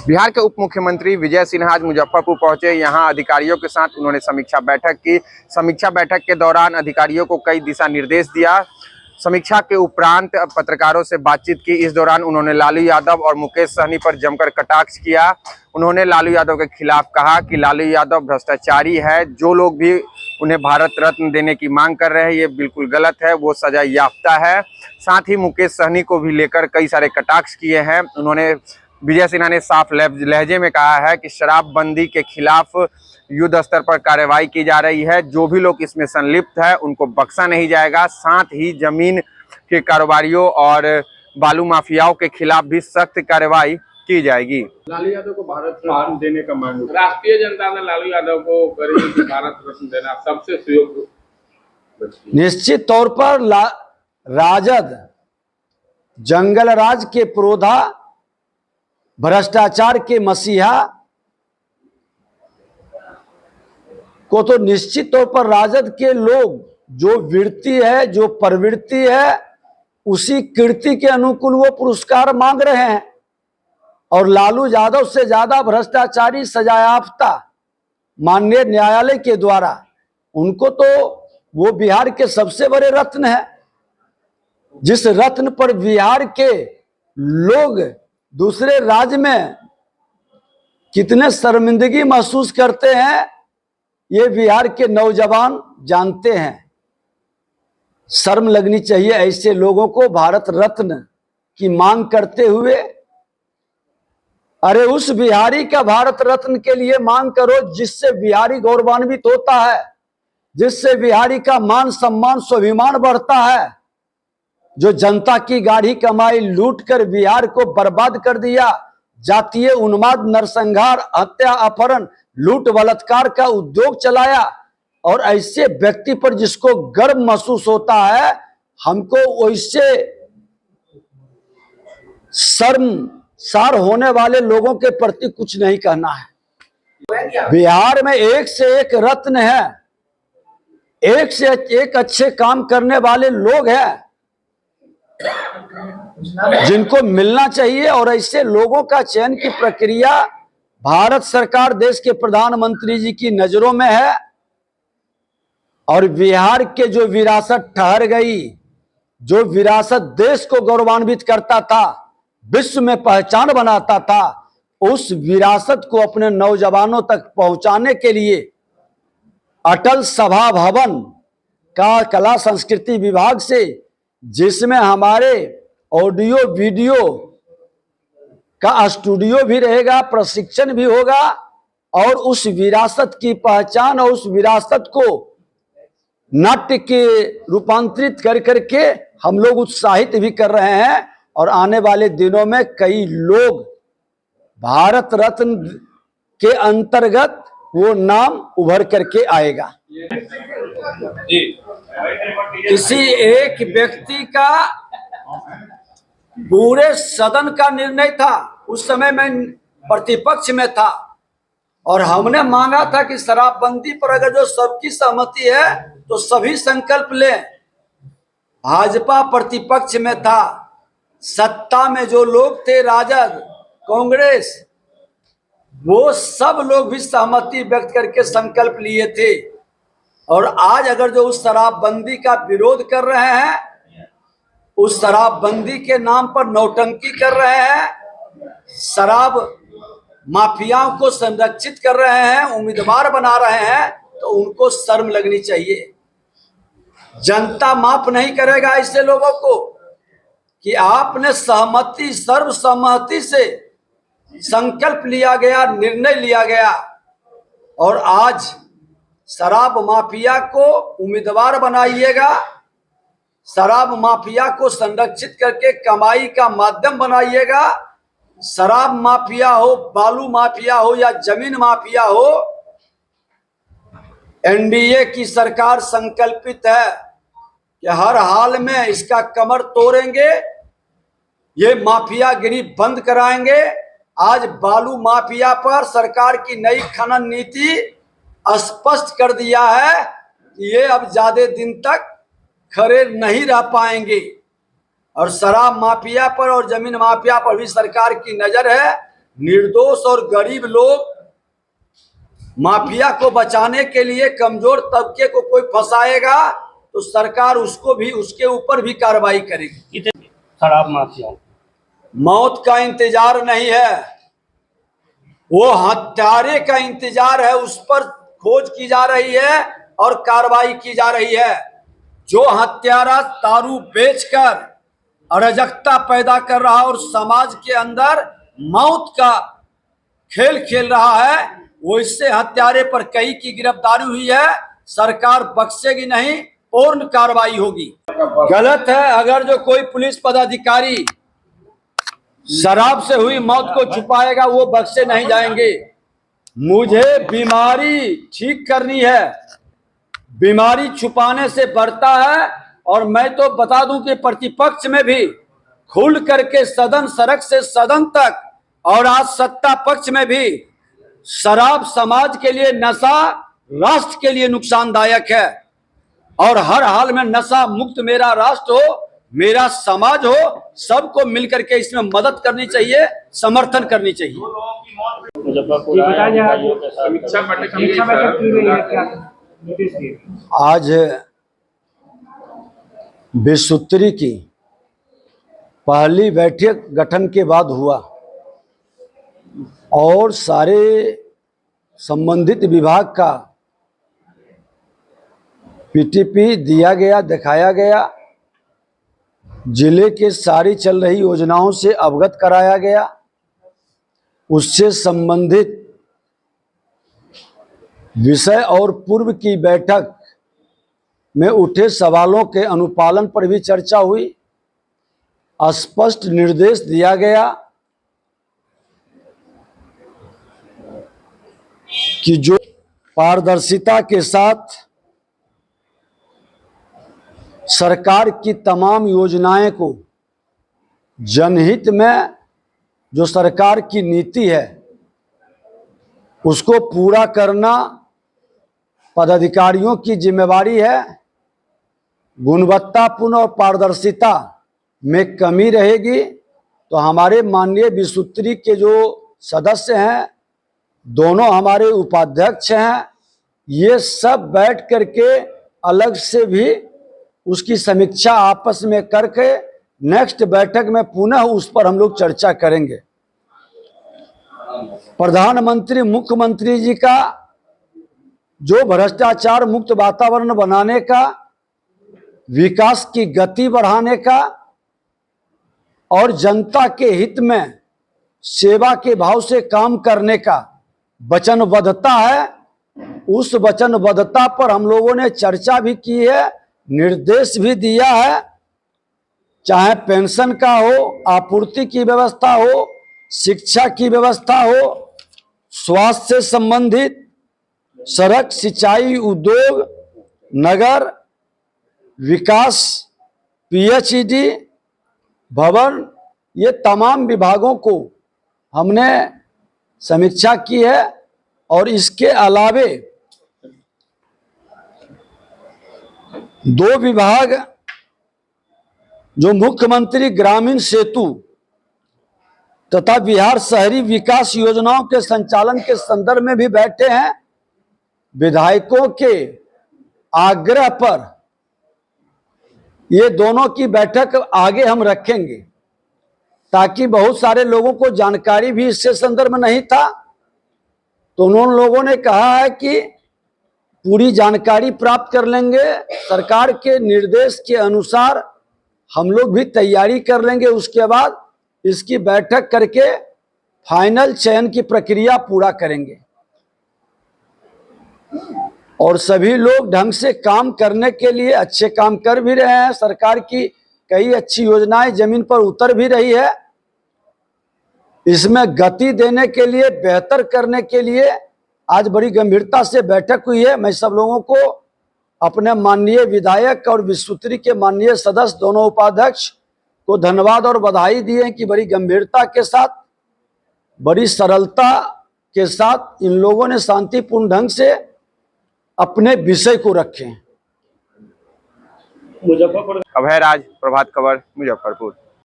बिहार के उप मुख्यमंत्री विजय सिन्हा आज मुजफ्फरपुर पहुंचे। यहां अधिकारियों के साथ उन्होंने समीक्षा बैठक की। समीक्षा बैठक के दौरान अधिकारियों को कई दिशा निर्देश दिया। समीक्षा के उपरांत पत्रकारों से बातचीत की। इस दौरान उन्होंने लालू यादव और मुकेश सहनी पर जमकर कटाक्ष किया। उन्होंने लालू यादव के खिलाफ कहा कि लालू यादव भ्रष्टाचारी है। जो लोग भी उन्हें भारत रत्न देने की मांग कर रहे हैं ये बिल्कुल गलत है, वो सजा याफ्ता है। साथ ही मुकेश सहनी को भी लेकर कई सारे कटाक्ष किए हैं। उन्होंने विजय सिन्हा ने साफ लहजे में कहा है कि शराबबंदी के खिलाफ युद्ध स्तर पर कार्रवाई की जा रही है। जो भी लोग इसमें संलिप्त है उनको बख्शा नहीं जाएगा। साथ ही जमीन के कारोबारियों और बालू माफियाओं के खिलाफ भी सख्त कार्रवाई की जाएगी। लालू यादव को भारत रत्न देने का मांग, राष्ट्रीय जनता ने लालू यादव को करी भारत रत्न देना सबसे सुयोग्य। निश्चित तौर पर राजद, जंगल राज के पुरोधा, भ्रष्टाचार के मसीहा को तो निश्चित तौर पर राजद के लोग जो वृत्ति है, जो प्रवृत्ति है, उसी कीर्ति के अनुकूल वो पुरस्कार मांग रहे हैं। और लालू यादव से ज्यादा भ्रष्टाचारी सजायाफ्ता माननीय न्यायालय के द्वारा, उनको तो वो बिहार के सबसे बड़े रत्न है। जिस रत्न पर बिहार के लोग दूसरे राज्य में कितने शर्मिंदगी महसूस करते हैं ये बिहार के नौजवान जानते हैं। शर्म लगनी चाहिए ऐसे लोगों को भारत रत्न की मांग करते हुए। अरे उस बिहारी का भारत रत्न के लिए मांग करो जिससे बिहारी गौरवान्वित होता है, जिससे बिहारी का मान सम्मान स्वाभिमान बढ़ता है। जो जनता की गाढ़ी कमाई लूटकर बिहार को बर्बाद कर दिया, जातीय उन्माद, नरसंहार, हत्या, अपहरण, लूट, बलात्कार का उद्योग चलाया, और ऐसे व्यक्ति पर जिसको गर्व महसूस होता है, हमको वैसे शर्मसार होने वाले लोगों के प्रति कुछ नहीं कहना है। बिहार में एक से एक रत्न है, एक से एक अच्छे काम करने वाले लोग हैं जिनको मिलना चाहिए। और ऐसे लोगों का चयन की प्रक्रिया भारत सरकार, देश के प्रधानमंत्री जी की नजरों में है। और बिहार के जो विरासत ठहर गई, जो विरासत देश को गौरवान्वित करता था, विश्व में पहचान बनाता था, उस विरासत को अपने नौजवानों तक पहुंचाने के लिए अटल सभा भवन का कला संस्कृति विभाग से, जिसमें हमारे ऑडियो वीडियो का स्टूडियो भी रहेगा, प्रशिक्षण भी होगा, और उस विरासत की पहचान और उस विरासत को नाट्य के रूपांतरित कर करके हम लोग उत्साहित भी कर रहे हैं। और आने वाले दिनों में कई लोग भारत रत्न के अंतर्गत वो नाम उभर करके आएगा। किसी एक व्यक्ति का पूरे सदन का निर्णय था। उस समय मैं प्रतिपक्ष में था और हमने मांगा था कि शराबबंदी पर अगर जो सबकी सहमति है तो सभी संकल्प लें। भाजपा प्रतिपक्ष में था, सत्ता में जो लोग थे, राजद, कांग्रेस, वो सब लोग भी सहमति व्यक्त करके संकल्प लिए थे। और आज अगर जो उस शराबबंदी का विरोध कर रहे हैं, उस शराबबंदी के नाम पर नौटंकी कर रहे हैं, शराब माफियाओं को संरक्षित कर रहे हैं, उम्मीदवार बना रहे हैं, तो उनको शर्म लगनी चाहिए। जनता माफ नहीं करेगा ऐसे लोगों को कि आपने सहमति, सर्वसम्मति से संकल्प लिया गया, निर्णय लिया गया, और आज शराब माफिया को उम्मीदवार बनाइएगा, शराब माफिया को संरक्षित करके कमाई का माध्यम बनाइएगा। शराब माफिया हो, बालू माफिया हो या जमीन माफिया हो, एनडीए की सरकार संकल्पित है कि हर हाल में इसका कमर तोड़ेंगे, ये माफियागिरी बंद कराएंगे। आज बालू माफिया पर सरकार की नई खनन नीति स्पष्ट कर दिया है कि ये अब ज्यादा दिन तक खड़े नहीं रह पाएंगे। और शराब माफिया पर और जमीन माफिया पर भी सरकार की नजर है। निर्दोष और गरीब लोग, माफिया को बचाने के लिए कमजोर तबके को कोई फंसाएगा तो सरकार उसको भी, उसके ऊपर भी कार्रवाई करेगी। शराब माफिया मौत का इंतजार नहीं है, वो हत्यारे का इंतजार है। उस पर खोज की जा रही है और कार्रवाई की जा रही है। जो हत्यारा दारू बेचकर अराजकता पैदा कर रहा और समाज के अंदर मौत का खेल खेल रहा है, वो इससे हत्यारे पर कई की गिरफ्तारी हुई है। सरकार बख्शेगी नहीं, पूर्ण कार्रवाई होगी। गलत है अगर जो कोई पुलिस पदाधिकारी शराब से हुई मौत को छुपाएगा, वो बख्शे नहीं जाएंगे। मुझे बीमारी ठीक करनी है, बीमारी छुपाने से बढ़ता है। और मैं तो बता दूं कि प्रतिपक्ष में भी खुल करके सदन, सड़क से सदन तक, और आज सत्ता पक्ष में भी शराब समाज के लिए, नशा राष्ट्र के लिए नुकसानदायक है। और हर हाल में नशा मुक्त मेरा राष्ट्र हो, मेरा समाज हो, सबको मिलकर के इसमें मदद करनी चाहिए, समर्थन करनी चाहिए। मुजफ्फरपुर समीक्षा बैठक की गई सर। आज विश्वोत्तरी की पहली बैठक गठन के बाद हुआ और सारे संबंधित विभाग का पीटीपी दिया गया, दिखाया गया, जिले के सारी चल रही योजनाओं से अवगत कराया गया, उससे संबंधित विषय और पूर्व की बैठक में उठे सवालों के अनुपालन पर भी चर्चा हुई। स्पष्ट निर्देश दिया गया कि जो पारदर्शिता के साथ सरकार की तमाम योजनाएं को, जनहित में जो सरकार की नीति है उसको पूरा करना पदाधिकारियों की जिम्मेवारी है। गुणवत्तापूर्ण और पारदर्शिता में कमी रहेगी तो हमारे माननीय विश्वोत्तरी के जो सदस्य हैं, दोनों हमारे उपाध्यक्ष हैं, ये सब बैठ करके अलग से भी उसकी समीक्षा आपस में करके नेक्स्ट बैठक में पुनः उस पर हम लोग चर्चा करेंगे। प्रधानमंत्री, मुख्यमंत्री जी का जो भ्रष्टाचार मुक्त वातावरण बनाने का, विकास की गति बढ़ाने का और जनता के हित में सेवा के भाव से काम करने का वचनबद्धता है, उस वचनबद्धता पर हम लोगों ने चर्चा भी की है, निर्देश भी दिया है। चाहे पेंशन का हो, आपूर्ति की व्यवस्था हो, शिक्षा की व्यवस्था हो, स्वास्थ्य से संबंधित, सड़क, सिंचाई, उद्योग, नगर विकास, पीएचईडी भवन, ये तमाम विभागों को हमने समीक्षा की है। और इसके अलावे 2 विभाग जो मुख्यमंत्री ग्रामीण सेतु तथा बिहार शहरी विकास योजनाओं के संचालन के संदर्भ में भी बैठे हैं। विधायकों के आग्रह पर ये दोनों की बैठक आगे हम रखेंगे ताकि बहुत सारे लोगों को जानकारी भी इससे संदर्भ में नहीं था, तो उन लोगों ने कहा है कि पूरी जानकारी प्राप्त कर लेंगे, सरकार के निर्देश के अनुसार हम लोग भी तैयारी कर लेंगे, उसके बाद इसकी बैठक करके फाइनल चयन की प्रक्रिया पूरा करेंगे। और सभी लोग ढंग से काम करने के लिए अच्छे काम कर भी रहे हैं। सरकार की कई अच्छी योजनाएं जमीन पर उतर भी रही है। इसमें गति देने के लिए, बेहतर करने के लिए आज बड़ी गंभीरता से बैठक हुई है। मैं सब लोगों को, अपने माननीय विधायक और विश्वोत्तरी के माननीय सदस्य, दोनों उपाध्यक्ष को धन्यवाद और बधाई दिए कि बड़ी गंभीरता के साथ, बड़ी सरलता के साथ इन लोगों ने शांतिपूर्ण ढंग से अपने विषय को रखें। मुजफ्फरपुर अभय राज, प्रभात खबर, मुजफ्फरपुर।